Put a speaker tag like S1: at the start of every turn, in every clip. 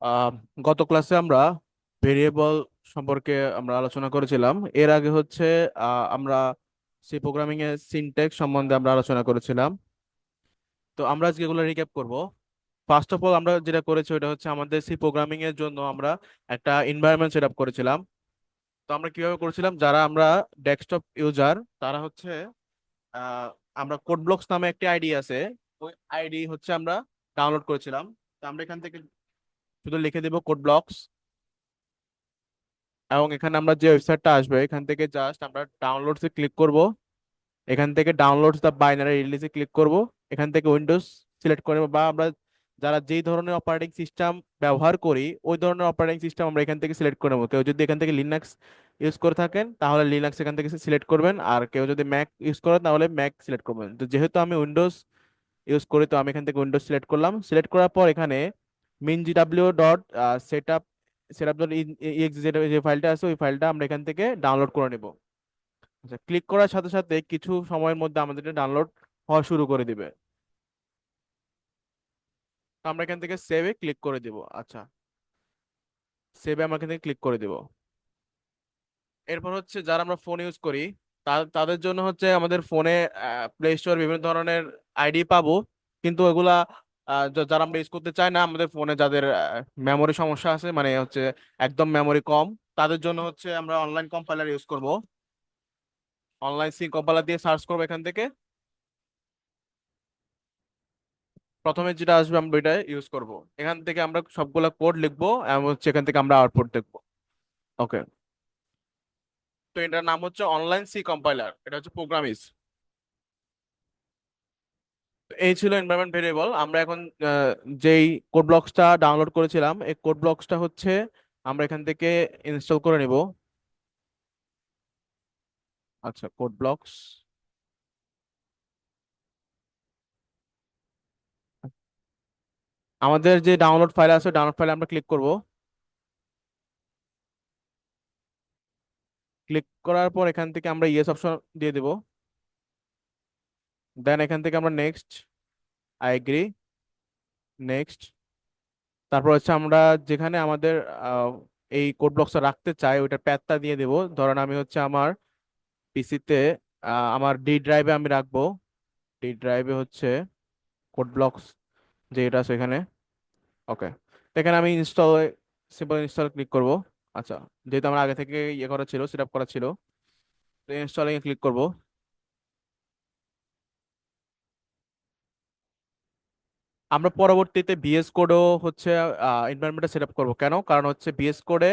S1: আহ, গত ক্লাসে আমরা ভেরিয়েবল সম্পর্কে আমরা আলোচনা করেছিলাম। এর আগে হচ্ছে আমরা সি প্রোগ্রামিং এর সিনট্যাক্স সম্বন্ধে আমরা আলোচনা করেছিলাম। তো আমরা আজকে এগুলো রিক্যাপ করব। ফার্স্ট অফ অল আমরা যেটা করেছি ওটা হচ্ছে আমাদের সি প্রোগ্রামিং এর জন্য আমরা একটা এনভায়রনমেন্ট সেট আপ করেছিলাম। তো আমরা কিভাবে করেছিলাম, যারা আমরা ডেস্কটপ ইউজার তারা হচ্ছে আহ, আমরা কোড ব্লকস নামে একটি আইডি আছে, ওই আইডি হচ্ছে আমরা ডাউনলোড করেছিলাম। তো আমরা এখান থেকে শুধু লিখে দেবো কোড ব্লকস, এবং এখানে আমরা যে ওয়েবসাইটটা আসবে এখান থেকে জাস্ট আমরা ডাউনলোডসে ক্লিক করব। এখান থেকে ডাউনলোডস দ্য বাইনারি রিলিজে ক্লিক করব। এখান থেকে উইন্ডোজ সিলেক্ট করে নেব, বা আমরা যারা যেই ধরনের অপারেটিং সিস্টেম ব্যবহার করি ওই ধরনের অপারেটিং সিস্টেম আমরা এখান থেকে সিলেক্ট করে নেবো। কেউ যদি এখান থেকে লিনাক্স ইউজ করে থাকেন তাহলে লিনাক্স এখান থেকে সিলেক্ট করবেন, আর কেউ যদি ম্যাক ইউজ করেন তাহলে ম্যাক সিলেক্ট করবেন। তো যেহেতু আমি উইন্ডোজ ইউজ করি তো আমি এখান থেকে উইন্ডোজ সিলেক্ট করলাম। সিলেক্ট করার পর এখানে mingw dot setup setup dot exe যে ফাইলটা আছে ওই ফাইলটা আমরা এখান থেকে ডাউনলোড করে নেব। আচ্ছা, ক্লিক করার সাথে সাথে কিছু সময়ের মধ্যে আমাদের ডাউনলোড হওয়া শুরু করে দিবে। তো আমরা এখান থেকে সেভে ক্লিক করে দিব। আচ্ছা, সেভে আমরা এখান থেকে ক্লিক করে দিব। এরপর হচ্ছে যারা আমরা ফোন ইউজ করি তাদের জন্য হচ্ছে আমাদের ফোনে প্লে স্টোর বিভিন্ন ধরনের আইডি পাবো, কিন্তু এগুলা যারা আমরা ইউজ করতে চাই না, আমাদের ফোনে যাদের মেমোরি সমস্যা আছে, মানে হচ্ছে একদম মেমোরি কম, তাদের জন্য হচ্ছে আমরা অনলাইন কম্পাইলার ইউজ করব। অনলাইন সি কম্পাইলার দিয়ে সার্চ করবো এখান থেকে। প্রথমে যেটা আসবে আমরা ওইটা ইউজ করব। এখান থেকে আমরা সবগুলা কোড লিখবো এবং হচ্ছে এখান থেকে আমরা আউটপুট দেখবো। ওকে, তো এটার নাম হচ্ছে অনলাইন সি কম্পাইলার, এটা হচ্ছে প্রোগ্রামিজ। এই ছিল এনভায়রনমেন্ট ভেরিয়েবল। আমরা এখন যেই কোড ব্লকসটা ডাউনলোড করেছিলাম এই কোড ব্লকসটা হচ্ছে আমরা এখান থেকে ইনস্টল করে নিব। আচ্ছা, কোড ব্লকস আমাদের যে ডাউনলোড ফাইল আছে ডাউনলোড ফাইলে আমরা ক্লিক করব। ক্লিক করার পর এখান থেকে আমরা ইয়েস অপশন দিয়ে দেব। দেন এখান থেকে আমরা নেক্সট, আই এগ্রি, নেক্সট। তারপর হচ্ছে আমরা যেখানে আমাদের আহ, এই কোড ব্লকসটা রাখতে চাই ওইটার প্যাথটা দিয়ে দেব। ধরেন আমি হচ্ছে আমার পিসিতে আমার ডি ড্রাইভে আমি রাখবো। ডি ড্রাইভে হচ্ছে কোড ব্লকস যে এটা আছে এখানে। ওকে, এখানে আমি ইনস্টল, সিম্পল ইনস্টল ক্লিক করব। আচ্ছা, যেহেতু আমার আগে থেকে ইয়ে করা ছিল, সেট আপ করা ছিল, তো ইনস্টলিং এ ক্লিক করব। আমরা পরবর্তীতে ভিএস কোডও হচ্ছে এনভায়রনমেন্টে সেট আপ করবো। কেন? কারণ হচ্ছে ভিএস কোডে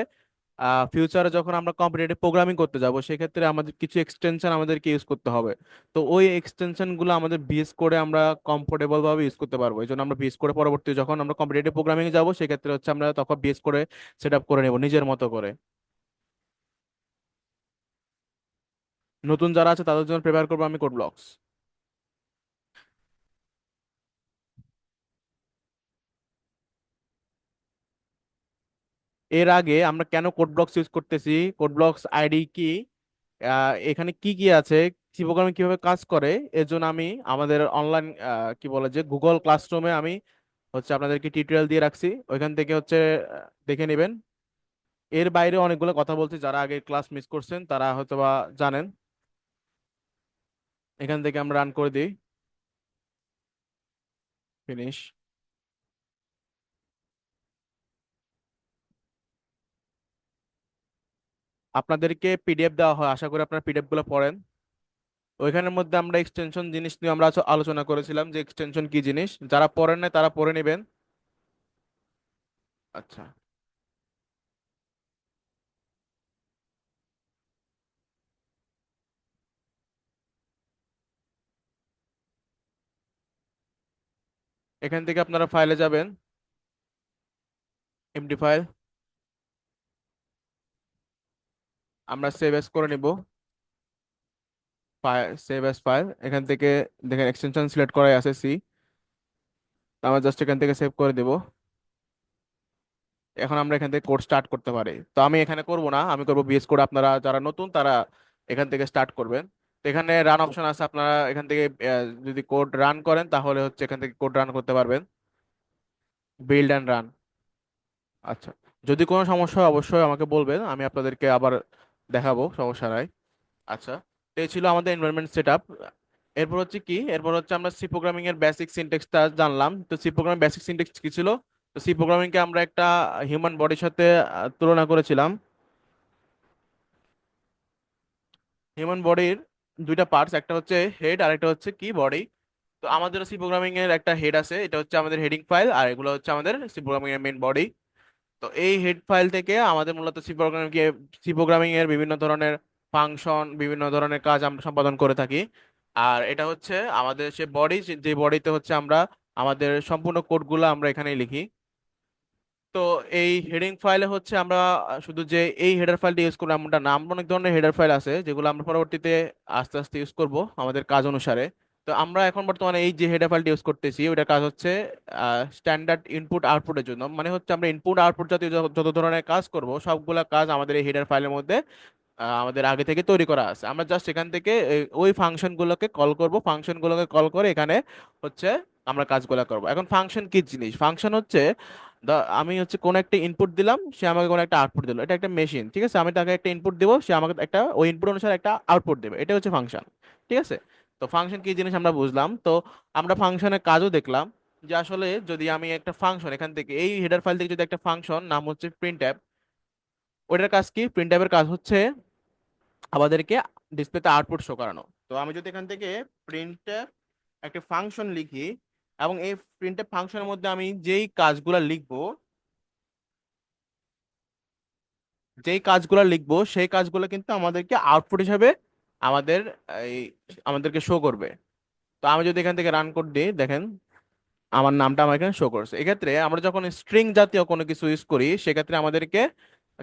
S1: ফিউচারে যখন আমরা কম্পিটিটিভ প্রোগ্রামিং করতে যাব সেক্ষেত্রে আমাদের কিছু এক্সটেনশন আমাদেরকে ইউজ করতে হবে। তো ওই এক্সটেনশন গুলো আমাদের ভিএস কোডে আমরা কমফোর্টেবল ভাবে ইউজ করতে পারবো। এই জন্য আমরা ভিএস কোডে পরবর্তী যখন আমরা কম্পিটিটিভ প্রোগ্রামিং যাব সেক্ষেত্রে হচ্ছে আমরা তখন ভিএস কোডে সেট আপ করে নেব নিজের মতো করে। নতুন যারা আছে তাদের জন্য প্রিপেয়ার করবো আমি কোড ব্লকস। এর আগে আমরা কেন কোড ব্লকস ইউজ করতেছি, কোড ব্লকস আইডি কি, এখানে কি কি আছে, সি প্রোগ্রামিং কিভাবে কাজ করে, এর জন্য আমি আমাদের অনলাইন কি বলে যে গুগল ক্লাসরুমে আমি হচ্ছে আপনাদেরকে টিউটোরিয়াল দিয়ে রাখছি, ওইখান থেকে হচ্ছে দেখে নেবেন। এর বাইরে অনেকগুলো কথা বলছি, যারা আগে ক্লাস মিস করছেন তারা হয়তো বা জানেন। এখান থেকে আমরা রান করে দিই, ফিনিশ। আপনাদেরকে পিডিএফ দেওয়া হয়, আশা করি আপনারা পিডিএফ গুলো পড়েন। ওইখানের মধ্যে আমরা এক্সটেনশন জিনিস নিয়ে আমরা আলোচনা করেছিলাম যে এক্সটেনশন কি জিনিস, যারা পড়েন না তারা পড়ে নেবেন। আচ্ছা, এখান থেকে আপনারা ফাইলে যাবেন, এমডি ফাইল, আমরা সেভ এস করে নিব। ফাইল, সেভ এস ফাইল, এখান থেকে দেখেন এক্সটেনশন সিলেক্ট করাই আছে সি, আমরা জাস্ট এখান থেকে সেভ করে দেব। এখন আমরা এখান থেকে কোড স্টার্ট করতে পারি। তো আমি এখানে করব না, আমি করব বিএস কোড। আপনারা যারা নতুন তারা এখান থেকে স্টার্ট করবেন। তো এখানে রান অপশন আছে, আপনারা এখান থেকে যদি কোড রান করেন তাহলে হচ্ছে এখান থেকে কোড রান করতে পারবেন। বিল্ড অ্যান্ড রান, আচ্ছা, যদি কোনো সমস্যা হয় অবশ্যই আমাকে বলবেন, আমি আপনাদেরকে আবার দেখাবো, সমস্যা নাই। আচ্ছা, তো এই ছিল আমাদের এনভায়রনমেন্ট সেটআপ। এরপর হচ্ছে কি, এরপর হচ্ছে আমরা সি প্রোগ্রামিং এর বেসিক সিনট্যাক্সটা জানলাম। তো সি প্রোগ্রামিং বেসিক সিনট্যাক্স কি ছিল? তো সি প্রোগ্রামিং কে আমরা একটা হিউম্যান বডির সাথে তুলনা করেছিলাম। হিউম্যান বডির দুইটা পার্টস, একটা হচ্ছে হেড আর একটা হচ্ছে কি বডি। তো আমাদের সি প্রোগ্রামিং এর একটা হেড আছে, এটা হচ্ছে আমাদের হেডিং ফাইল, আর এগুলো হচ্ছে আমাদের সি প্রোগ্রামিং এর মেইন বডি। তো এই হেড ফাইল থেকে আমাদের মূলত সি প্রোগ্রামিং এর বিভিন্ন ধরনের ফাংশন, বিভিন্ন ধরনের কাজ আমরা সম্পাদন করে থাকি। আর এটা হচ্ছে আমাদের সে বডি, যে বডিতে হচ্ছে আমরা আমাদের সম্পূর্ণ কোডগুলো আমরা এখানেই লিখি। তো এই হেডিং ফাইলে হচ্ছে আমরা শুধু যে এই হেডার ফাইলটা ইউজ করবো এমনটা না, আমরা অনেক ধরনের হেডার ফাইল আছে যেগুলো আমরা পরবর্তীতে আস্তে আস্তে ইউজ করব আমাদের কাজ অনুসারে। তো আমরা এখন বর্তমানে এই যে হেডার ফাইলটা ইউজ করতেছি ওইটার কাজ হচ্ছে স্ট্যান্ডার্ড ইনপুট আউটপুটের জন্য, মানে হচ্ছে আমরা ইনপুট আউটপুট জাতীয় যত ধরনের কাজ করব সবগুলা কাজ আমাদের এই হেডার ফাইলের মধ্যে আমাদের আগে থেকে তৈরি করা আছে। আমরা জাস্ট এখান থেকে ওই ফাংশনগুলোকে কল করব, ফাংশনগুলোকে কল করে এখানে হচ্ছে আমরা কাজগুলো করব। এখন ফাংশন কি জিনিস? ফাংশন হচ্ছে আমি হচ্ছে কোন একটা ইনপুট দিলাম, সে আমাকে কোন একটা আউটপুট দিল, এটা একটা মেশিন, ঠিক আছে? আমি তাকে একটা ইনপুট দিব, সে আমাকে একটা ওই ইনপুট অনুসারে একটা আউটপুট দেবে, এটা হচ্ছে ফাংশন, ঠিক আছে? তো ফাংশন কি জিনিস আমরা বুঝলাম। তো আমরা ফাংশনের কাজও দেখলাম, যে আসলে যদি আমি একটা ফাংশন এখান থেকে এই হেডার ফাইল থেকে যদি একটা ফাংশন নাম হচ্ছে প্রিন্ট অ্যাপ, ওটার কাজ কি? প্রিন্ট অ্যাপের কাজ হচ্ছে আমাদেরকে ডিসপ্লেতে আউটপুট শো করানো। তো আমি যদি এখান থেকে প্রিন্টে একটা ফাংশন লিখি, এবং এই প্রিন্টে ফাংশনের মধ্যে আমি যেই কাজগুলো লিখবো সেই কাজগুলো কিন্তু আমাদেরকে আউটপুট হিসাবে আমাদের এই আমাদেরকে শো করবে। তো আমি যদি এখান থেকে রান কোড দিই, দেখেন আমার নামটা আমার এখানে শো করছে। এক্ষেত্রে আমরা যখন স্ট্রিং জাতীয় কোনো কিছু ইউজ করি সেক্ষেত্রে আমাদেরকে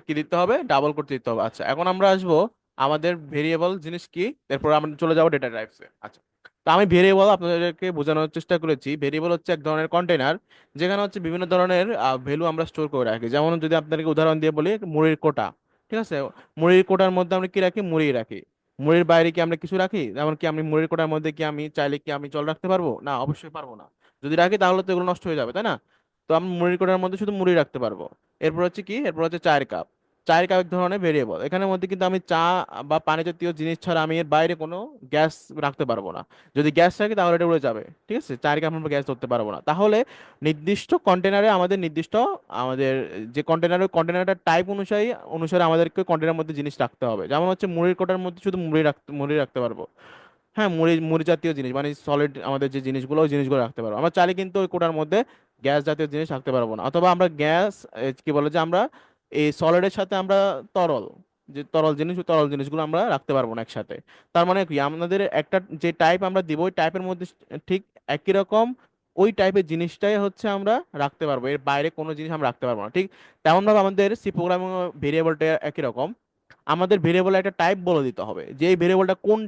S1: কি দিতে হবে? ডাবল কোট দিতে হবে। আচ্ছা, এখন আমরা আসবো আমাদের ভেরিয়েবল জিনিস কি, এরপর আমরা চলে যাবো ডেটা টাইপসে। আচ্ছা, তো আমি ভেরিয়েবল আপনাদেরকে বোঝানোর চেষ্টা করেছি। ভেরিয়েবল হচ্ছে এক ধরনের কন্টেনার, যেখানে হচ্ছে বিভিন্ন ধরনের ভ্যালু আমরা স্টোর করে রাখি। যেমন যদি আপনাদেরকে উদাহরণ দিয়ে বলি, মুড়ির কোটা, ঠিক আছে? মুড়ির কোটার মধ্যে আমরা কি রাখি? মুড়ি রাখি। মুড়ির বাইরে কি আমরা কিছু রাখি? যেমন কি আমি মুড়ির কোটার মধ্যে কি আমি চাইলে কি আমি জল রাখতে পারবো? না, অবশ্যই পারবো না। যদি রাখি তাহলে তো এগুলো নষ্ট হয়ে যাবে, তাই না? তো আমি মুড়ির কোটার মধ্যে শুধু মুড়ি রাখতে পারবো। এরপর হচ্ছে কি, এরপর হচ্ছে চায়ের কাপ। চায়ের কাপ এক ধরনের ভেরিয়েবল, এখানের মধ্যে কিন্তু আমি চা বা পানি জাতীয় জিনিস ছাড়া আমি এর বাইরে কোনো গ্যাস রাখতে পারবো না। যদি গ্যাস রাখি তাহলে এটা উড়ে যাবে, ঠিক আছে? চায়ের কাপ আমরা গ্যাস ধরতে পারবো না। তাহলে নির্দিষ্ট কন্টেনারে আমাদের আমাদের যে কন্টেনারটার টাইপ অনুযায়ী অনুসারে আমাদেরকে কন্টেনারের মধ্যে জিনিস রাখতে হবে। যেমন হচ্ছে মুড়ির কোটার মধ্যে শুধু মুড়ি রাখতে পারবো। হ্যাঁ, মুড়ি মুড়ি জাতীয় জিনিস মানে সলিড আমাদের যে জিনিসগুলো, ওই জিনিসগুলো রাখতে পারবো। আমরা চাইলে কিন্তু ওই কোটার মধ্যে গ্যাস জাতীয় জিনিস রাখতে পারবো না, অথবা আমরা গ্যাস কি বলে যে আমরা এই সলিডের সাথে আমরা তরল যে তরল জিনিসগুলো আমরা রাখতে পারবো না একসাথে। তার মানে কি, আমাদের একটা যে টাইপ আমরা দিব ওই টাইপের মধ্যে ঠিক একই রকম ওই টাইপের জিনিসটাই হচ্ছে আমরা রাখতে পারবো, এর বাইরে কোনো জিনিস আমরা রাখতে পারবো না। ঠিক তেমনভাবে আমাদের সি প্রোগ্রামিং ভেরিয়েবলটা একই রকম। আমাদের ভেরিয়েবলে একটা টাইপ বলে দিতে হবে, যে এই ভেরিয়েবলটা কোন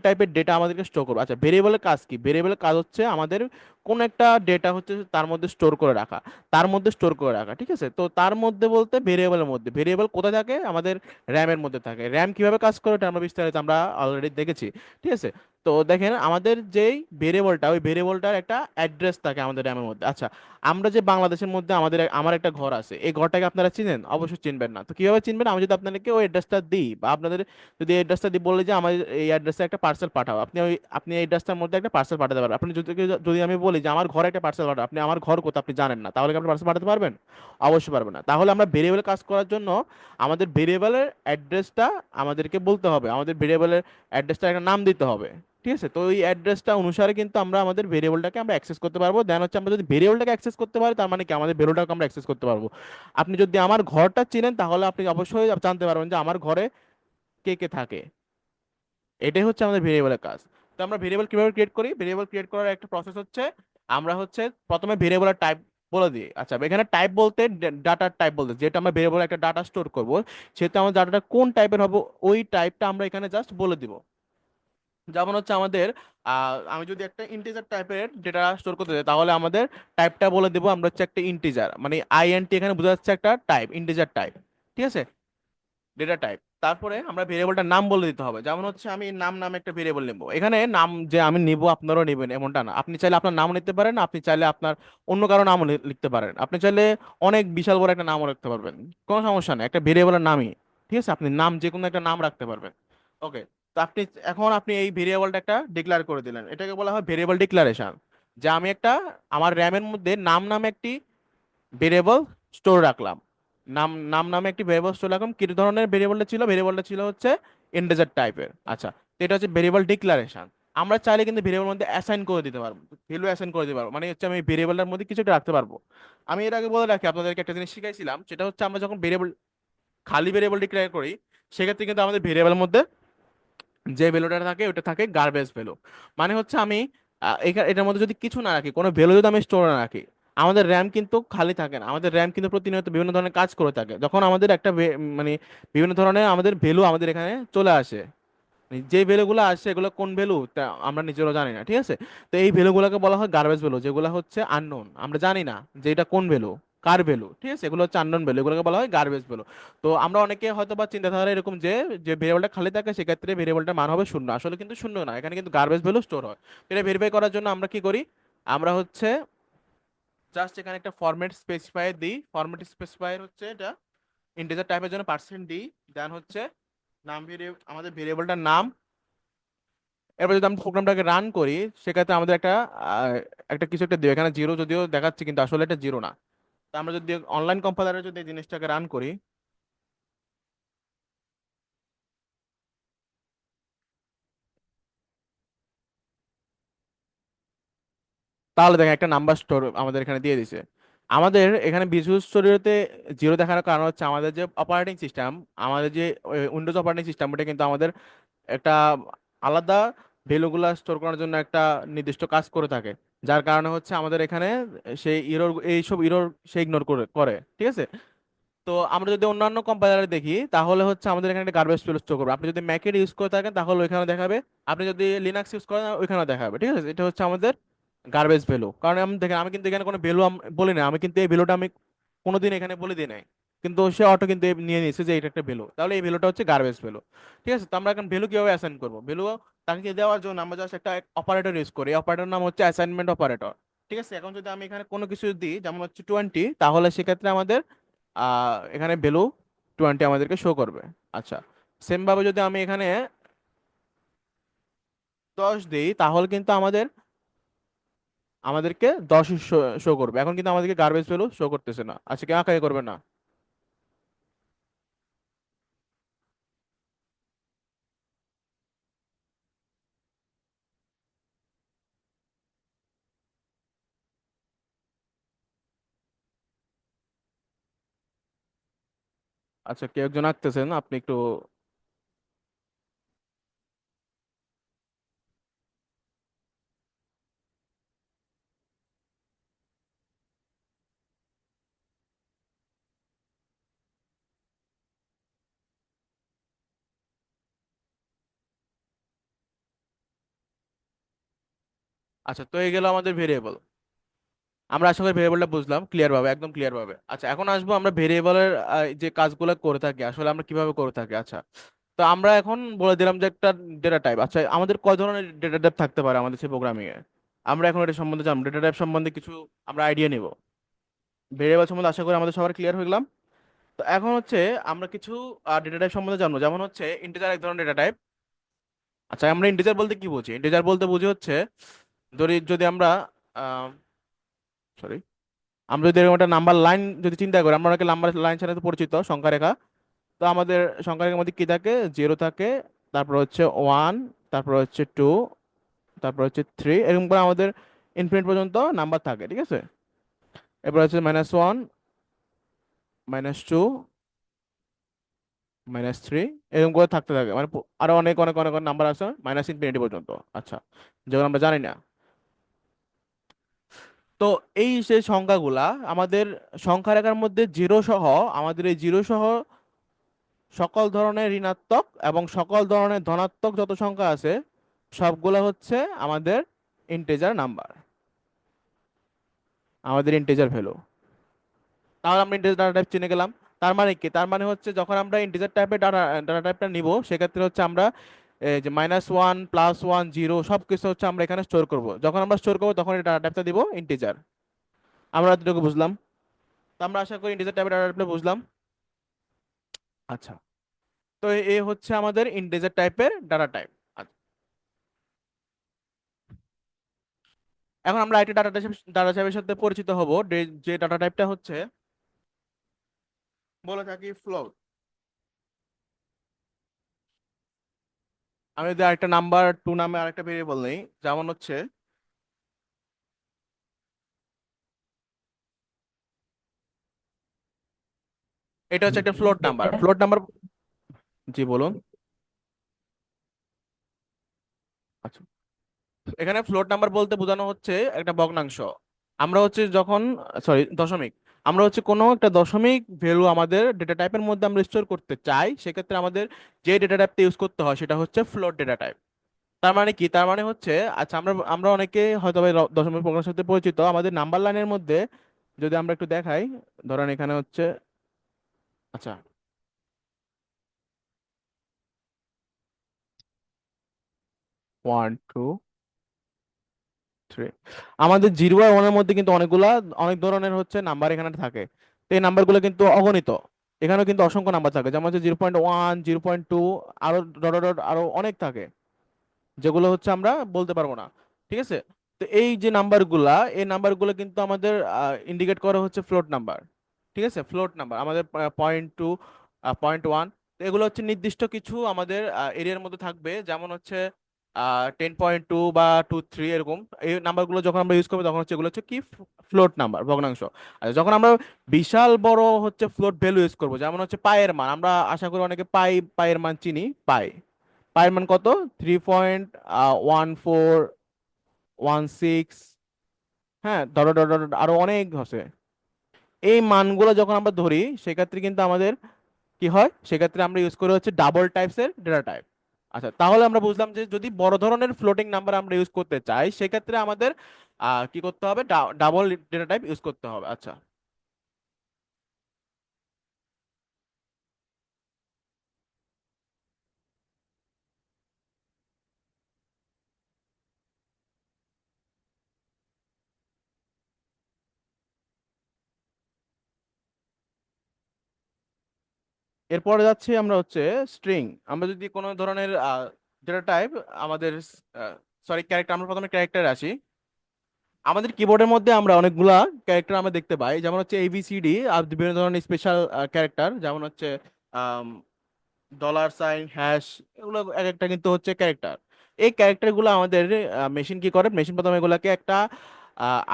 S1: টাইপের ডেটা আমাদেরকে স্টোর করবে। আচ্ছা, ভেরিয়েবলের কাজ কি? ভেরিয়েবলের কাজ হচ্ছে আমাদের কোন একটা ডেটা হচ্ছে তার মধ্যে স্টোর করে রাখা, ঠিক আছে? তো তার মধ্যে বলতে ভেরিয়েবলের মধ্যে, ভেরিয়েবল কোথায় থাকে? আমাদের র্যামের মধ্যে থাকে। র্যাম কিভাবে কাজ করে এটা আমরা বিস্তারিত আমরা অলরেডি দেখেছি, ঠিক আছে? তো দেখেন আমাদের যেই ভেরিয়েবলটা, ওই ভেরিয়েবলটার একটা অ্যাড্রেস থাকে আমাদের র্যামের মধ্যে। আচ্ছা, আমরা যে বাংলাদেশের মধ্যে আমার একটা ঘর আছে, এই ঘরটাকে আপনারা চিনেন? অবশ্যই চিনবেন না। তো কিভাবে চিনবেন? আমি যদি আপনাদেরকে ওই অ্যাড্রেসটা দিই, বা আপনাদের যদি এই অ্যাড্রেসটা দিই, বলে যে আমার এই অ্যাড্রেসে একটা পার্সেল পাঠাও, আপনি এই অ্যাড্রেসটার মধ্যে একটা পার্সেল পাঠাতে পারবেন। আপনি যদি যদি আমি বলি যে আমার ঘরে একটা পার্সেল পাঠাও, আপনি আমার ঘর কোথায় আপনি জানেন না, তাহলে কি আপনি পার্সেল পাঠাতে পারবেন? অবশ্যই পারবেন না। তাহলে আমরা ভেরিয়েবল কাজ করার জন্য আমাদের ভেরিয়েবলের অ্যাড্রেসটা আমাদেরকে বলতে হবে, আমাদের ভেরিয়েবলের অ্যাড্রেসটা একটা নাম দিতে হবে, ঠিক আছে? তো ওই অ্যাড্রেসটা অনুসারে কিন্তু আমরা আমাদের ভেরিয়েবলটাকে আমরা অ্যাক্সেস করতে পারবো। দেন হচ্ছে আমরা যদি ভেরিয়েবলটাকে অ্যাক্সেস করতে পারি, তার মানে কি আমাদের ভেরিয়েবলটাকে আমরা অ্যাক্সেস করতে পারবো। আপনি যদি আমার ঘরটা চিনেন তাহলে আপনি অবশ্যই জানতে পারবেন যে আমার ঘরে কে কে থাকে। এটাই হচ্ছে আমাদের ভেরিয়েবলের কাজ। তো আমরা ভেরিয়েবল কিভাবে ক্রিয়েট করি? ভেরিয়েবল ক্রিয়েট করার একটা প্রসেস হচ্ছে, আমরা হচ্ছে প্রথমে ভেরিয়েবলের টাইপ বলে দিই। আচ্ছা, এখানে টাইপ বলতে ডাটার টাইপ বলতে, যেটা আমরা ভেরিয়েবল একটা ডাটা স্টোর করব, সেটা আমার ডাটাটা কোন টাইপের হবে ওই টাইপটা আমরা এখানে জাস্ট বলে দিব। যেমন হচ্ছে আমাদের আমি যদি একটা ইন্টিজার টাইপের ডেটা স্টোর করতে চাই, তাহলে আমাদের টাইপটা বলে দেবো আমরা হচ্ছে একটা ইন্টিজার, মানে আইএনটি এখানে বোঝা যাচ্ছে একটা টাইপ, ইন্টিজার টাইপ, ঠিক আছে? Data type. তারপরে আমরা ভেরিয়েবলটার নাম বলে দিতে হবে, যেমন হচ্ছে আমি নাম নামে একটা ভেরিয়েবল নিব। এখানে নাম যে আমি নিব আপনারও নেবেন এমনটা না, আপনি চাইলে আপনার নামও নিতে পারেন, আপনি চাইলে আপনার অন্য কারো নামও লিখতে পারেন, আপনি চাইলে অনেক বিশাল বড় একটা নামও রাখতে পারবেন, কোনো সমস্যা নেই, একটা ভেরিয়েবলের নামই। ঠিক আছে, আপনি নাম যে কোনো একটা নাম রাখতে পারবেন। ওকে। তো এখন আপনি এই ভেরিয়েবলটা একটা ডিক্লেয়ার করে দিলেন, এটাকে বলা হয় ভেরিয়েবল ডিক্লারেশন। যে আমি একটা আমার র্যামের মধ্যে নাম নামে একটি ভেরিয়েবল স্টোর রাখলাম। নাম নাম নামে একটি ভেরিয়েবল স্টোর রাখলাম। কি ধরনের ভেরিয়েবলটা ছিল হচ্ছে ইন্টিজার টাইপের। আচ্ছা, তো এটা হচ্ছে ভেরিয়েবল ডিক্লারেশন। আমরা চাইলে কিন্তু ভেরিয়েবলের মধ্যে অ্যাসাইন করে দিতে পারবো, ভ্যালু অ্যাসাইন করে দিতে পারবো, মানে হচ্ছে আমি ভেরিয়েবলের মধ্যে কিছু একটা রাখতে পারবো। আমি এর আগে বলে রাখি আপনাদেরকে, একটা জিনিস শিখাইছিলাম, সেটা হচ্ছে আমরা যখন খালি ভেরিয়েবল ডিক্লেয়ার করি, সেক্ষেত্রে কিন্তু আমাদের ভেরিয়েবলের মধ্যে যে ভ্যালুটা থাকে ওটা থাকে গার্বেজ ভ্যালু। মানে হচ্ছে আমি এটার মধ্যে যদি কিছু না রাখি, কোনো ভ্যালু যদি আমি স্টোর না রাখি, আমাদের র্যাম কিন্তু খালি থাকে না, আমাদের র্যাম কিন্তু প্রতিনিয়ত বিভিন্ন ধরনের কাজ করে থাকে। যখন আমাদের মানে বিভিন্ন ধরনের আমাদের ভ্যালু আমাদের এখানে চলে আসে, যে ভ্যালুগুলো আসছে এগুলো কোন ভ্যালু তা আমরা নিজেরাও জানি না। ঠিক আছে, তো এই ভ্যালুগুলোকে বলা হয় গার্বেজ ভ্যালু, যেগুলো হচ্ছে আননোন, আমরা জানি না যে এটা কোন ভ্যালু, কার ভ্যালু। ঠিক আছে, এগুলো হচ্ছে আননোন ভ্যালু, এগুলোকে বলা হয় গার্বেজ ভ্যালু। তো আমরা অনেকে হয়তো বা চিন্তাধারা এরকম যে যে ভেরিয়েবলটা খালি থাকে সেক্ষেত্রে ভেরিয়েবলটার মান হবে শূন্য, আসলে কিন্তু শূন্য না, এখানে কিন্তু গার্বেজ ভ্যালু স্টোর হয়। তো এটা ভেরিফাই করার জন্য আমরা কি করি, আমরা হচ্ছে জাস্ট এখানে একটা ফরম্যাট স্পেসিফায়ার দিই। ফরম্যাট স্পেসিফায়ার হচ্ছে এটা ইন্টিজার টাইপের জন্য পার্সেন্ট দিই, দেন হচ্ছে নাম ভেরিয়েবল, আমাদের ভেরিয়েবলটার নাম। এরপর যদি আমি প্রোগ্রামটাকে রান করি, সেক্ষেত্রে আমাদের একটা কিছু একটা দিবে, এখানে জিরো যদিও দেখাচ্ছে কিন্তু আসলে এটা জিরো না। তো আমরা যদি অনলাইন কম্পাইলারে যদি এই জিনিসটাকে রান করি, তাহলে দেখেন একটা নাম্বার স্টোর আমাদের এখানে দিয়ে দিছে। আমাদের এখানে ভিজুয়াল স্টুডিওতে জিরো দেখানোর কারণ হচ্ছে আমাদের যে অপারেটিং সিস্টেম, আমাদের যে উইন্ডোজ অপারেটিং সিস্টেম, ওটা কিন্তু আমাদের একটা আলাদা ভ্যালুগুলা স্টোর করার জন্য একটা নির্দিষ্ট কাজ করে থাকে। যার কারণে হচ্ছে আমাদের এখানে সেই ইরর, এইসব ইরর সে ইগনোর করে করে। ঠিক আছে, তো আমরা যদি অন্যান্য কম্পাইলারে দেখি তাহলে হচ্ছে আমাদের এখানে একটা গার্বেজ ফিল স্টোর করবে। আপনি যদি ম্যাকের ইউজ করে থাকেন তাহলে ওইখানে দেখাবে, আপনি যদি লিনাক্স ইউজ করেন ওইখানেও দেখাবে। ঠিক আছে, এটা হচ্ছে আমাদের গার্বেজ ভ্যালু। কারণ আমি দেখেন, আমি কিন্তু এখানে কোনো ভ্যালু বলি না, আমি কিন্তু এই ভ্যালুটা আমি কোনোদিন এখানে বলে দিই নাই, কিন্তু সে অটো কিন্তু নিয়ে নিয়েছে যে এটা একটা ভ্যালু, তাহলে এই ভ্যালুটা হচ্ছে গার্বেজ ভ্যালু। ঠিক আছে, তো আমরা এখন ভ্যালু কিভাবে অ্যাসাইন করবো, ভ্যালু তাকে দেওয়ার জন্য আমরা জাস্ট একটা অপারেটর ইউজ করি, অপারেটর নাম হচ্ছে অ্যাসাইনমেন্ট অপারেটর। ঠিক আছে, এখন যদি আমি এখানে কোনো কিছু দিই যেমন হচ্ছে 20, তাহলে সেক্ষেত্রে আমাদের এখানে ভ্যালু 20 আমাদেরকে শো করবে। আচ্ছা, সেম ভাবে যদি আমি এখানে 10 দিই তাহলে কিন্তু আমাদেরকে 10 শো করবে। এখন কিন্তু আমাদেরকে গার্বেজ ভ্যালু শো করতেছে না। আচ্ছা, কেন কাজ করবে না? আচ্ছা, কেউ একজন আঁকতেছেন, আপনি একটু। আচ্ছা, তো এই গেল আমাদের ভেরিয়েবল। আমরা আশা করি ভেরিয়েবলটা বুঝলাম ক্লিয়ার ভাবে, একদম ক্লিয়ার ভাবে। আচ্ছা, এখন আসবো আমরা ভেরিয়েবলের যে কাজগুলো করে থাকি আসলে আমরা কিভাবে করে থাকি। আচ্ছা, তো আমরা এখন বলে দিলাম যে একটা ডেটা টাইপ। আচ্ছা, আমাদের কয় ধরনের ডেটা টাইপ থাকতে পারে আমাদের সেই প্রোগ্রামিং এ, আমরা এখন এটা সম্বন্ধে জানবো, ডেটা টাইপ সম্বন্ধে কিছু আমরা আইডিয়া নিব। ভেরিয়েবল সম্বন্ধে আশা করি আমাদের সবার ক্লিয়ার হয়ে গেলাম। তো এখন হচ্ছে আমরা কিছু ডেটা টাইপ সম্বন্ধে জানবো, যেমন হচ্ছে ইন্টিজার এক ধরনের ডেটা টাইপ। আচ্ছা, আমরা ইন্টিজার বলতে কি বুঝি? ইন্টিজার বলতে বুঝি হচ্ছে যদি যদি আমরা সরি, আমরা যদি এরকম একটা নাম্বার লাইন যদি চিন্তা করি, আমরা অনেকে নাম্বার লাইন ছাড়া তো পরিচিত, সংখ্যা রেখা। তো আমাদের সংখ্যা রেখার মধ্যে কি থাকে, জিরো থাকে, তারপর হচ্ছে ওয়ান, তারপর হচ্ছে টু, তারপর হচ্ছে থ্রি, এরকম করে আমাদের ইনফিনিট পর্যন্ত নাম্বার থাকে। ঠিক আছে, এরপর হচ্ছে -1, -2, -3, এরকম করে থাকতে থাকে, মানে আরো অনেক অনেক অনেক অনেক নাম্বার আছে মাইনাস ইনফিনিটি পর্যন্ত। আচ্ছা, যেগুলো আমরা জানি না। তো এই যে সংখ্যাগুলা আমাদের সংখ্যা রেখার মধ্যে জিরো সহ, আমাদের এই জিরো সহ সকল ধরনের ঋণাত্মক এবং সকল ধরনের ধনাত্মক যত সংখ্যা আছে সবগুলা হচ্ছে আমাদের ইন্টিজার নাম্বার, আমাদের ইন্টিজার ভ্যালু। তাহলে আমরা ইন্টিজার ডাটা টাইপ চিনে গেলাম। তার মানে কি, তার মানে হচ্ছে যখন আমরা ইন্টিজার টাইপের ডাটা ডাটা টাইপটা নিব, সেক্ষেত্রে হচ্ছে আমরা এই যে -1 +1 0 সব কিছু হচ্ছে আমরা এখানে স্টোর করব। যখন আমরা স্টোর করবো তখন এই ডাটা টাইপটা দিব ইন্টিজার। আমরা এতটুকু বুঝলাম। তো আমরা আশা করি ইন্টিজার টাইপের ডাটা টাইপটা বুঝলাম। আচ্ছা, তো এই হচ্ছে আমাদের ইন্টিজার টাইপের ডাটা টাইপ। এখন আমরা আরেকটি ডাটা টাইপের সাথে পরিচিত হব, যে ডাটা টাইপটা হচ্ছে বলে থাকি ফ্লোট। আমি যদি আরেকটা নাম্বার 2 নামে আরেকটা ভেরিয়েবল নেই, যেমন হচ্ছে এটা হচ্ছে একটা ফ্লোট নাম্বার। ফ্লোট নাম্বার, জি বলুন। আচ্ছা, এখানে ফ্লোট নাম্বার বলতে বোঝানো হচ্ছে একটা ভগ্নাংশ। আমরা হচ্ছে যখন, সরি, দশমিক, আমরা হচ্ছে কোনো একটা দশমিক ভ্যালু আমাদের ডেটা টাইপের মধ্যে আমরা স্টোর করতে চাই, সেক্ষেত্রে আমাদের যে ডেটা টাইপটা ইউজ করতে হয় সেটা হচ্ছে ফ্লোট ডেটা টাইপ। তার মানে কি, তার মানে হচ্ছে, আচ্ছা, আমরা আমরা অনেকে হয়তো বা এই দশমিক ভগ্নাংশের সাথে পরিচিত। আমাদের নাম্বার লাইনের মধ্যে যদি আমরা একটু দেখাই, ধরেন এখানে হচ্ছে, আচ্ছা, 1 2 3, আমাদের 0 আর 1-এর মধ্যে কিন্তু অনেক ধরনের হচ্ছে নাম্বার এখানে থাকে। তো এই নাম্বারগুলো কিন্তু অগণিত। এখানেও কিন্তু অসংখ্য নাম্বার থাকে, যেমন হচ্ছে 0.1, 0.2, আরো ডট ডট ডট আরো অনেক থাকে, যেগুলো হচ্ছে আমরা বলতে পারবো না। ঠিক আছে। তো এই যে নাম্বারগুলা, এই নাম্বারগুলো কিন্তু আমাদের ইন্ডিকেট করা হচ্ছে ফ্লোট নাম্বার। ঠিক আছে, ফ্লোট নাম্বার আমাদের 0.2, 0.1, এগুলো হচ্ছে নির্দিষ্ট কিছু আমাদের এরিয়ার মধ্যে থাকবে, যেমন হচ্ছে 10.2 বা 2 3 এরকম। এই নাম্বারগুলো যখন আমরা ইউজ করবো তখন হচ্ছে এগুলো হচ্ছে কি, ফ্লোট নাম্বার, ভগ্নাংশ। আর যখন আমরা বিশাল বড় হচ্ছে ফ্লোট ভ্যালু ইউজ করবো, যেমন হচ্ছে পায়ের মান, আমরা আশা করি অনেকে পায়ের মান চিনি। পাই, পায়ের মান কত, 3.1416, হ্যাঁ, ধরো ধরো ধরো, আরো অনেক আছে। এই মানগুলো যখন আমরা ধরি, সেক্ষেত্রে কিন্তু আমাদের কি হয়, সেক্ষেত্রে আমরা ইউজ করি হচ্ছে ডাবল টাইপস এর ডেটা টাইপ। আচ্ছা, তাহলে আমরা বুঝলাম যে যদি বড় ধরনের ফ্লোটিং নাম্বার আমরা ইউজ করতে চাই, সেক্ষেত্রে আমাদের কি করতে হবে, ডাবল ডেটা টাইপ ইউজ করতে হবে। আচ্ছা, এরপরে যাচ্ছি আমরা হচ্ছে স্ট্রিং। আমরা যদি কোনো ধরনের ডেটা টাইপ আমাদের, সরি, ক্যারেক্টার, আমরা প্রথমে ক্যারেক্টারে আসি। আমাদের কিবোর্ডের মধ্যে আমরা অনেকগুলা ক্যারেক্টার আমরা দেখতে পাই, যেমন হচ্ছে ABCD, আর বিভিন্ন ধরনের স্পেশাল ক্যারেক্টার, যেমন হচ্ছে $, হ্যাশ, এগুলো এক একটা কিন্তু হচ্ছে ক্যারেক্টার। এই ক্যারেক্টারগুলো আমাদের মেশিন কি করে, মেশিন প্রথমে এগুলাকে একটা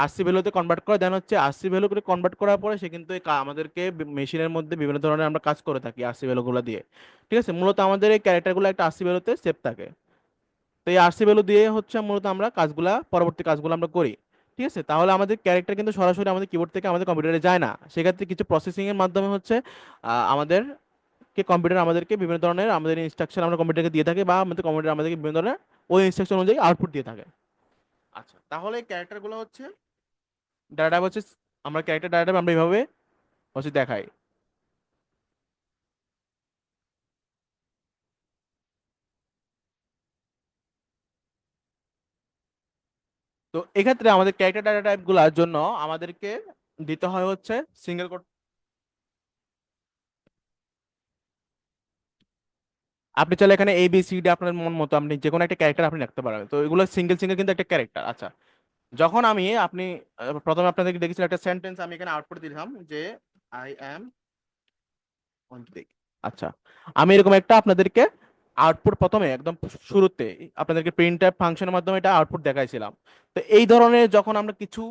S1: আরসি ভ্যালুতে কনভার্ট করে, দেন হচ্ছে আরসি ভ্যালু করে কনভার্ট করার পরে সে কিন্তু আমাদেরকে মেশিনের মধ্যে বিভিন্ন ধরনের আমরা কাজ করে থাকি আরসি ভ্যালুগুলো দিয়ে। ঠিক আছে, মূলত আমাদের এই ক্যারেক্টারগুলো একটা আরসি ভ্যালুতে সেভ থাকে। তো এই আরসি ভ্যালু দিয়ে হচ্ছে মূলত আমরা পরবর্তী কাজগুলো আমরা করি। ঠিক আছে, তাহলে আমাদের ক্যারেক্টার কিন্তু সরাসরি আমাদের কিবোর্ড থেকে আমাদের কম্পিউটারে যায় না, সেক্ষেত্রে কিছু প্রসেসিং এর মাধ্যমে হচ্ছে আমাদের কম্পিউটার আমাদেরকে বিভিন্ন ধরনের আমাদের ইনস্ট্রাকশন আমরা কম্পিউটারকে দিয়ে থাকি, বা আমাদের কম্পিউটার আমাদেরকে বিভিন্ন ধরনের ওই ইনস্ট্রাকশন অনুযায়ী আউটপুট দিয়ে থাকে। আচ্ছা, তাহলে ক্যারেক্টার গুলো হচ্ছে ডাটা হচ্ছে, আমরা ক্যারেক্টার ডাটা আমরা এইভাবে হচ্ছে দেখাই। তো এক্ষেত্রে আমাদের ক্যারেক্টার ডাটা টাইপ গুলার জন্য আমাদেরকে দিতে হয় হচ্ছে সিঙ্গেল কোড। আপনি চাইলে এখানে ABCD আপনার মন মতো আপনি যে কোনো একটা ক্যারেক্টার আপনি রাখতে পারেন, তো এগুলো সিঙ্গেল সিঙ্গেল কিন্তু একটা ক্যারেক্টার। আচ্ছা, যখন আপনি প্রথমে আপনাদেরকে দেখেছিলাম একটা সেন্টেন্স, আমি এখানে আউটপুট দিলাম যে আই অ্যাম অন্তিক। আচ্ছা, আমি এরকম একটা আপনাদেরকে আউটপুট প্রথমে একদম শুরুতে আপনাদেরকে প্রিন্ট ফাংশনের মাধ্যমে এটা আউটপুট দেখাইছিলাম। তো এই ধরনের যখন আমরা কিছু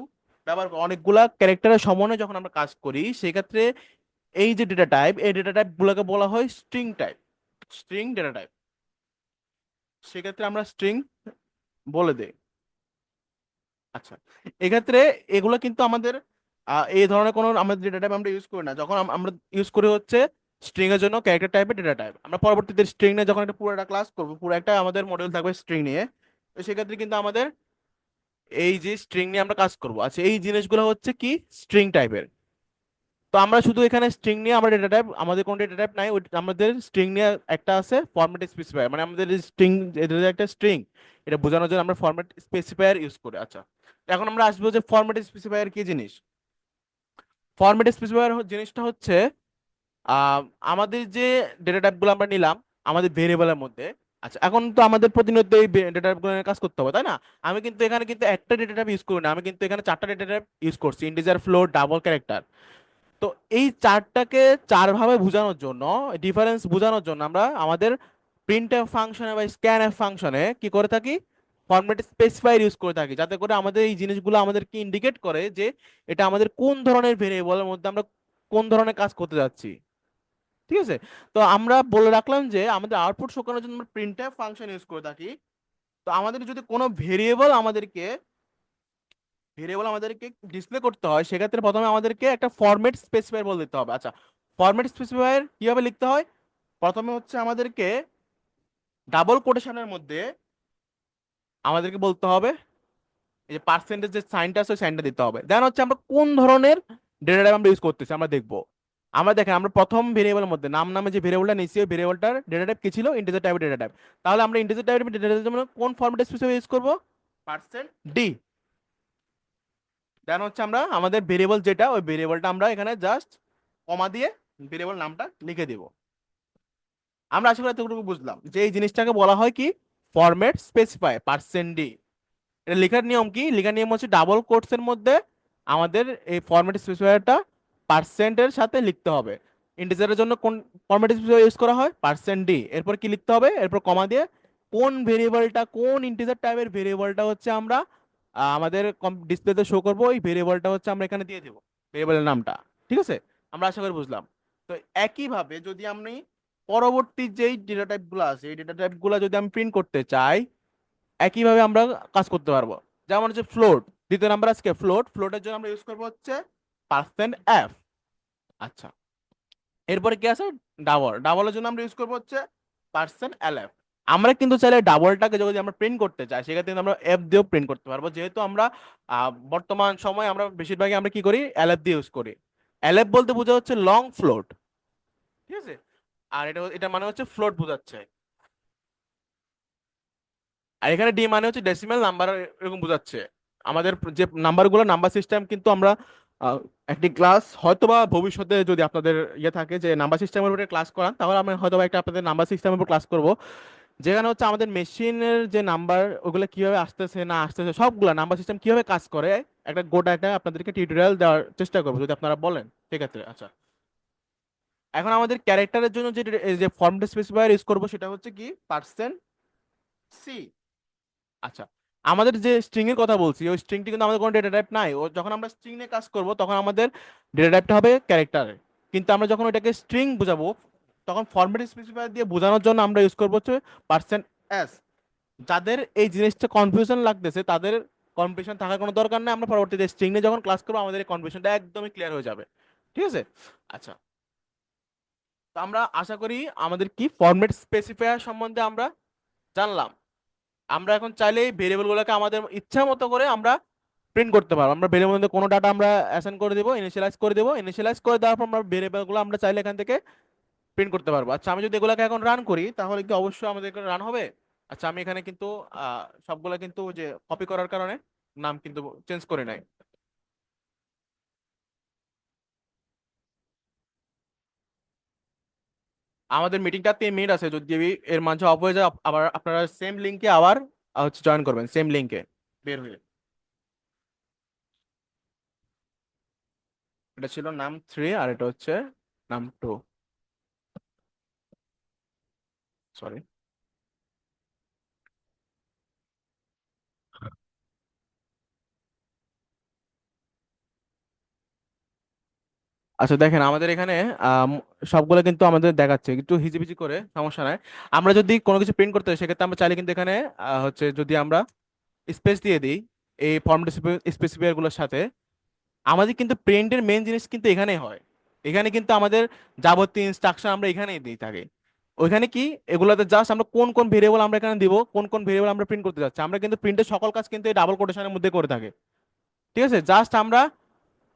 S1: ব্যবহার করি, অনেকগুলা ক্যারেক্টারের সমন্বয়ে যখন আমরা কাজ করি, সেক্ষেত্রে এই যে ডেটা টাইপ, এই ডেটা টাইপ গুলোকে বলা হয় string type, string data type. সেক্ষেত্রে আমরা স্ট্রিং বলে দেই। আচ্ছা, এক্ষেত্রে এগুলো কিন্তু আমাদের এই ধরনের কোনো আমাদের ডেটা টাইপ আমরা ইউজ করি না, যখন আমরা ইউজ করি হচ্ছে স্ট্রিং এর জন্য ক্যারেক্টার টাইপের ডেটা টাইপ। আমরা পরবর্তীতে স্ট্রিং নিয়ে যখন একটা পুরো একটা ক্লাস করবো, পুরো একটা আমাদের মডিউল থাকবে স্ট্রিং নিয়ে, তো সেক্ষেত্রে কিন্তু আমাদের এই যে স্ট্রিং নিয়ে আমরা কাজ করবো। আচ্ছা, এই জিনিসগুলো হচ্ছে কি, স্ট্রিং টাইপের। তো আমরা শুধু এখানে স্ট্রিং নিয়ে আমরা ডেটা টাইপ, আমাদের কোনো ডেটা টাইপ নাই, আমাদের স্ট্রিং নিয়ে একটা আছে ফরম্যাট স্পেসিফায়ার, মানে আমাদের স্ট্রিং, এটা যে একটা স্ট্রিং, এটা বোঝানোর জন্য আমরা ফরম্যাট স্পেসিফায়ার ইউজ করি। আচ্ছা, এখন আমরা আসবো যে ফরম্যাট স্পেসিফায়ার কি জিনিস। ফরম্যাট স্পেসিফায়ার জিনিসটা হচ্ছে আহ, আমাদের যে ডেটা টাইপগুলো আমরা নিলাম আমাদের ভেরিয়েবলের মধ্যে। আচ্ছা, এখন তো আমাদের প্রতিনিয়ত এই ডেটা টাইপগুলো নিয়ে কাজ করতে হবে, তাই না? আমি কিন্তু এখানে কিন্তু একটা ডেটা টাইপ ইউজ করি না, আমি কিন্তু এখানে চারটা ডেটা টাইপ ইউজ করছি, ইন্টিজার, ফ্লোট, ডাবল, ক্যারেক্টার। তো এই চারটাকে চার ভাবে বোঝানোর জন্য, ডিফারেন্স বোঝানোর জন্য আমরা আমাদের প্রিন্টএফ ফাংশনে বা স্ক্যানএফ ফাংশনে কি করে থাকি, ফরম্যাট স্পেসিফায়ার ইউজ করে থাকি, যাতে করে আমাদের এই জিনিসগুলো আমাদেরকে ইন্ডিকেট করে যে এটা আমাদের কোন ধরনের ভেরিয়েবলের মধ্যে আমরা কোন ধরনের কাজ করতে যাচ্ছি। ঠিক আছে? তো আমরা বলে রাখলাম যে আমাদের আউটপুট শো করার জন্য আমরা প্রিন্টএফ ফাংশন ইউজ করে থাকি। তো আমাদের যদি কোনো ভেরিয়েবল আমাদেরকে ডিসপ্লে করতে হয়, সেক্ষেত্রে প্রথমে আমাদেরকে একটা ফরম্যাট স্পেসিফায়ার বলে দিতে হবে। আচ্ছা, ফরম্যাট স্পেসিফায়ার কিভাবে লিখতে হয়? প্রথমে হচ্ছে আমাদেরকে ডাবল কোটেশনের মধ্যে আমাদেরকে বলতে হবে, এই যে পার্সেন্টেজ যে সাইনটা আছে ওই সাইনটা দিতে হবে। দেন হচ্ছে আমরা কোন ধরনের ডেটা টাইপ আমরা ইউজ করতেছি আমরা দেখবো। আমরা দেখেন, আমরা প্রথম ভেরিয়েবলের মধ্যে নাম নামে যে ভেরিয়েবলটা নিচ্ছি ওই ভেরিয়েবলটার ডেটা টাইপ কি ছিল, ইন্টিজার টাইপের ডেটা টাইপ। তাহলে আমরা ইন্টিজার টাইপের ডেটা টাইপের জন্য কোন ফরম্যাট স্পেসিফায়ার ইউজ করবো? Percent D. দেন হচ্ছে আমরা আমাদের ভেরিয়েবল যেটা, ওই ভেরিয়েবলটা আমরা এখানে জাস্ট কমা দিয়ে ভেরিয়েবল নামটা লিখে দিব। আমরা আশা করি এতটুকু বুঝলাম যে এই জিনিসটাকে বলা হয় কি, ফরম্যাট স্পেসিফাই পার্সেন্ট ডি। এটা লেখার নিয়ম কি? লেখার নিয়ম হচ্ছে ডাবল কোটস এর মধ্যে আমাদের এই ফরম্যাট স্পেসিফায়ারটা পার্সেন্টের সাথে লিখতে হবে। ইন্টিজারের জন্য কোন ফরম্যাট স্পেসিফায়ার ইউজ করা হয়? Percent D. এরপর কি লিখতে হবে? এরপর কমা দিয়ে কোন ভেরিয়েবলটা, কোন ইন্টিজার টাইপের ভেরিয়েবলটা হচ্ছে আমরা আমাদের ডিসপ্লেতে শো করবো, ওই ভেরিয়েবলটা হচ্ছে আমরা এখানে দিয়ে দেবো ভেরিয়েবলের নামটা। ঠিক আছে? আমরা আশা করি বুঝলাম। তো একইভাবে যদি আমি পরবর্তী যেই ডেটা টাইপগুলো আছে এই ডেটা টাইপগুলো যদি আমি প্রিন্ট করতে চাই, একইভাবে আমরা কাজ করতে পারবো। যেমন হচ্ছে ফ্লোট, দ্বিতীয় নাম্বার আজকে ফ্লোটের জন্য আমরা ইউজ করবো হচ্ছে পার্সেন্ট এফ। আচ্ছা, এরপরে কি আছে? ডাবলের জন্য আমরা ইউজ করবো হচ্ছে পার্সেন্ট এল এফ। আমরা কিন্তু চাইলে ডাবলটাকে যদি আমরা প্রিন্ট করতে চাই সেক্ষেত্রে কিন্তু আমরা এফ দিয়েও প্রিন্ট করতে পারবো, যেহেতু আমরা বর্তমান সময় আমরা বেশিরভাগই আমরা কি করি, এল এফ দিয়ে ইউজ করি। এল এফ বলতে বোঝা হচ্ছে লং ফ্লোট। ঠিক আছে? আর এটা এটা মানে হচ্ছে ফ্লোট বোঝাচ্ছে। আর এখানে ডি মানে হচ্ছে ডেসিমেল নাম্বার, এরকম বোঝাচ্ছে। আমাদের যে নাম্বারগুলো, নাম্বার সিস্টেম কিন্তু আমরা আহ, একটি ক্লাস হয়তোবা ভবিষ্যতে যদি আপনাদের ইয়ে থাকে যে নাম্বার সিস্টেমের উপরে ক্লাস করান, তাহলে আমি হয়তোবা একটা আপনাদের নাম্বার সিস্টেমের উপর ক্লাস করব, যেখানে হচ্ছে আমাদের মেশিনের যে নাম্বার ওগুলো কিভাবে আসতেছে না আসতেছে সবগুলা নাম্বার সিস্টেম কিভাবে কাজ করে, একটা গোটা একটা আপনাদেরকে টিউটোরিয়াল দেওয়ার চেষ্টা করবো যদি আপনারা বলেন। ঠিক আছে? আচ্ছা, এখন আমাদের ক্যারেক্টারের জন্য যে যে ফর্মটা স্পেসিফায়ার ইউজ করবো সেটা হচ্ছে কি, পার্সেন্ট সি। আচ্ছা, আমাদের যে স্ট্রিং এর কথা বলছি ওই স্ট্রিংটি কিন্তু আমাদের কোনো ডেটা টাইপ নাই, ও যখন আমরা স্ট্রিং নিয়ে কাজ করব তখন আমাদের ডেটা টাইপটা হবে ক্যারেক্টারে। কিন্তু আমরা যখন ওটাকে স্ট্রিং বোঝাবো তখন ফরম্যাট স্পেসিফায়ার দিয়ে বোঝানোর জন্য আমরা ইউজ করবো হচ্ছে পার্সেন্ট এস। যাদের এই জিনিসটা কনফিউশন লাগতেছে তাদের কনফিউশন থাকার কোনো দরকার নেই, আমরা পরবর্তীতে স্ট্রিং নিয়ে যখন ক্লাস করবো আমাদের এই কনফিউশনটা একদমই ক্লিয়ার হয়ে যাবে। ঠিক আছে? আচ্ছা, তো আমরা আশা করি আমাদের কি ফরম্যাট স্পেসিফায়ার সম্বন্ধে আমরা জানলাম। আমরা এখন চাইলে এই ভেরিয়েবল গুলোকে আমাদের ইচ্ছা মতো করে আমরা প্রিন্ট করতে পারবো। আমরা ভেরিয়েবল মধ্যে কোনো ডাটা আমরা অ্যাসাইন করে দেবো, ইনিশিয়ালাইজ করে দেবো, ইনিশিয়ালাইজ করে দেওয়ার পর আমরা ভেরিয়েবল গুলো আমরা চাইলে এখান থেকে প্রিন্ট করতে পারবো। আচ্ছা, আমি যদি এগুলোকে এখন রান করি তাহলে কি অবশ্যই আমাদের রান হবে? আচ্ছা, আমি এখানে কিন্তু সবগুলা কিন্তু যে কপি করার কারণে নাম কিন্তু চেঞ্জ করে নাই। আমাদের মিটিংটা 3 মিনিট আছে, যদি এর মাঝে অফ হয়ে যায় আবার আপনারা সেম লিঙ্কে আবার হচ্ছে জয়েন করবেন, সেম লিঙ্কে বের হয়ে। এটা ছিল নাম 3 আর এটা হচ্ছে নাম 2। সরি। আচ্ছা, দেখেন আমাদের এখানে আম, সবগুলো কিন্তু আমাদের দেখাচ্ছে একটু হিজিবিজি করে, সমস্যা নাই। আমরা যদি কোনো কিছু প্রিন্ট করতে হয় সেক্ষেত্রে আমরা চাইলে কিন্তু এখানে হচ্ছে যদি আমরা স্পেস দিয়ে দিই এই ফর্ম স্পেসিফায়ার গুলোর সাথে, আমাদের কিন্তু প্রিন্টের মেন জিনিস কিন্তু এখানেই হয়। এখানে কিন্তু আমাদের যাবতীয় ইনস্ট্রাকশন আমরা এখানেই দিই থাকি। ওইখানে কি, এগুলোতে জাস্ট আমরা কোন কোন ভেরিয়েবল আমরা এখানে দিব, কোন কোন ভেরিয়েবল আমরা প্রিন্ট করতে যাচ্ছি, আমরা কিন্তু প্রিন্টের সকল কাজ কিন্তু এই ডাবল কোটেশনের মধ্যে করে থাকি। ঠিক আছে? জাস্ট আমরা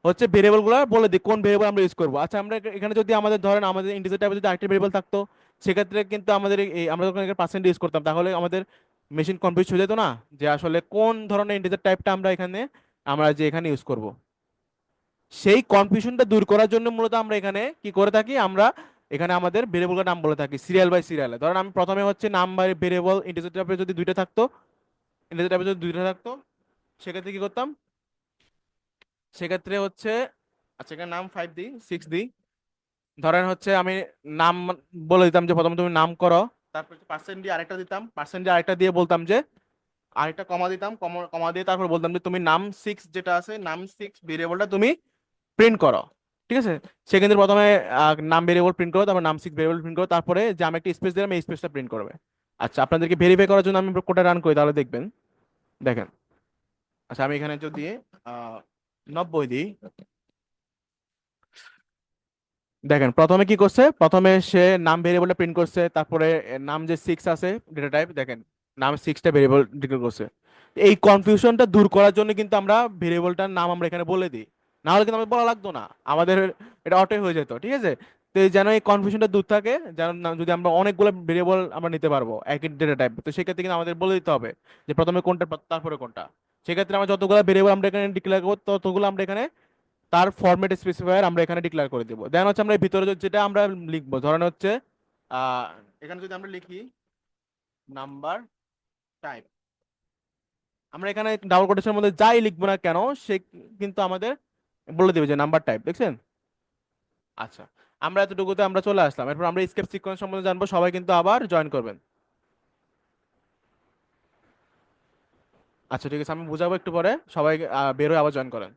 S1: হচ্ছে ভেরিয়েবল গুলো বলে দিই কোন ভেরিয়েবল আমরা ইউজ করবো। আচ্ছা আমরা এখানে যদি আমাদের ধরেন আমাদের ইন্টিজার টাইপে যদি আরেকটা ভেরিয়েবল থাকতো, সেক্ষেত্রে কিন্তু আমাদের আমরা যখন পার্সেন্ট ইউজ করতাম তাহলে আমাদের মেশিন কনফিউজ হয়ে যেত না, যে আসলে কোন ধরনের ইন্টিজার টাইপটা আমরা এখানে এখানে ইউজ করব। সেই কনফিউশনটা দূর করার জন্য মূলত আমরা এখানে কি করে থাকি, আমরা এখানে আমাদের ভেরিয়েবলের নাম বলে থাকি সিরিয়াল বাই সিরিয়ালে। ধরেন আমি প্রথমে হচ্ছে নাম বাই ভেরিয়েবল ইন্টিজার টাইপে যদি দুইটা থাকতো, সেক্ষেত্রে কি করতাম, সেক্ষেত্রে হচ্ছে আচ্ছা এখানে নাম 5 দিই 6 দিই। ধরেন হচ্ছে আমি নাম বলে দিতাম যে প্রথমে তুমি নাম করো, তারপর পার্সেন্ট দিয়ে আরেকটা দিতাম, পার্সেন্ট দিয়ে আরেকটা দিয়ে বলতাম যে আরেকটা কমা দিতাম, কমা কমা দিয়ে তারপর বলতাম যে তুমি নাম 6 যেটা আছে নাম 6 ভেরিয়েবলটা তুমি প্রিন্ট করো। ঠিক আছে, সেক্ষেত্রে প্রথমে নাম ভেরিয়েবল প্রিন্ট করো, তারপর নাম 6 ভেরিয়েবল প্রিন্ট করো, তারপরে যে আমি একটা স্পেস দিলাম এই স্পেসটা প্রিন্ট করবে। আচ্ছা আপনাদেরকে ভেরিফাই করার জন্য আমি কোডটা রান করি তাহলে দেখবেন। দেখেন, আচ্ছা আমি এখানে যদি 90 দিই, দেখেন প্রথমে কি করছে, প্রথমে সে নাম ভেরিয়েবলটা প্রিন্ট করছে, তারপরে নাম যে 6 আছে ডেটা টাইপ, দেখেন নাম 6টা ভেরিয়েবল ডিক্লেয়ার করছে। এই কনফিউশনটা দূর করার জন্য কিন্তু আমরা ভেরিয়েবলটার নাম আমরা এখানে বলে দিই, না হলে কিন্তু আমাদের বলা লাগতো না, আমাদের এটা অটোই হয়ে যেত। ঠিক আছে, তো এই যেন এই কনফিউশনটা দূর থাকে, যেন যদি আমরা অনেকগুলো ভেরিয়েবল আমরা নিতে পারবো একই ডেটা টাইপ, তো সেক্ষেত্রে কিন্তু আমাদের বলে দিতে হবে যে প্রথমে কোনটা তারপরে কোনটা। সেক্ষেত্রে আমরা যতগুলো ভেরিয়েবল আমরা এখানে ডিক্লেয়ার করবো ততগুলো আমরা এখানে তার ফরম্যাট স্পেসিফায়ার আমরা এখানে ডিক্লেয়ার করে দেবো। দেন হচ্ছে আমরা এর ভিতরে যেটা আমরা লিখবো, ধরেন হচ্ছে আহ এখানে যদি আমরা লিখি নাম্বার টাইপ, আমরা এখানে ডাবল কোটেশনের মধ্যে যাই লিখবো না কেন সে কিন্তু আমাদের বলে দেবে যে নাম্বার টাইপ, দেখছেন। আচ্ছা, আমরা এতটুকুতে আমরা চলে আসলাম, এরপর আমরা স্কেপ সিকোয়েন্স সম্বন্ধে জানবো, সবাই কিন্তু আবার জয়েন করবেন। আচ্ছা ঠিক আছে, আমি বুঝাবো একটু পরে, সবাই বের হয়ে আবার জয়েন করেন।